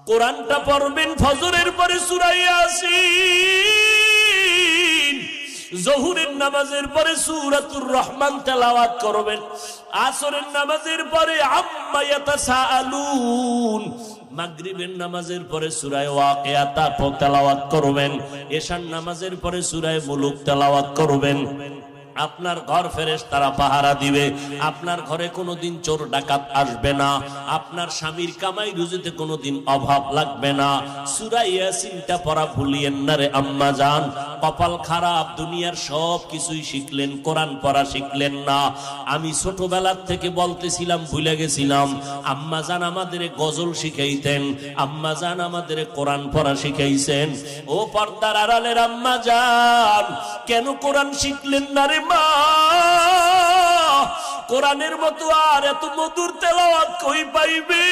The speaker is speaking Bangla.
কোরআনটা পড়বেন ফজরের পরে সূরা ইয়াসিন, জোহরের নামাজের পরে সূরাতুর রহমান তেলাওয়াত করবেন, আসরের নামাজের পরে আম্মা ইয়াতাসাআলুন, মাগরিবের নামাজের পরে সূরা ওয়াকিয়া তেলাওয়াত করবেন, এশার নামাজের পরে সূরা মুলুক তেলাওয়াত করবেন। আপনার ঘর ফেরেশতারা পাহারা দিবে, আপনার ঘরে কোনোদিন চোর ডাকাত আসবে না, আপনার স্বামীর কামাই রুজিতে কোনোদিন অভাব লাগবে না। সূরা ইয়াসিনটা পড়া ভুলিয়েন না রে আম্মা জান। কপাল খারাপ, দুনিয়ার সব কিছুই শিখলেন, কোরআন পড়া শিখলেন না। আমি ছোটবেলার থেকে বলতেছিলাম, ভুলে গেছিলাম, আম্মা জান আমাদের গজল শিখাইতেন, আম্মা জান আমাদের কোরআন পড়া শিখাইছেন। ও পর্দার আড়ালের আম্মা জান, কেন কোরআন শিখলেন না রে মা? কোরআনের মতো আর এত মধুর তেলাওয়াত কই পাইবে?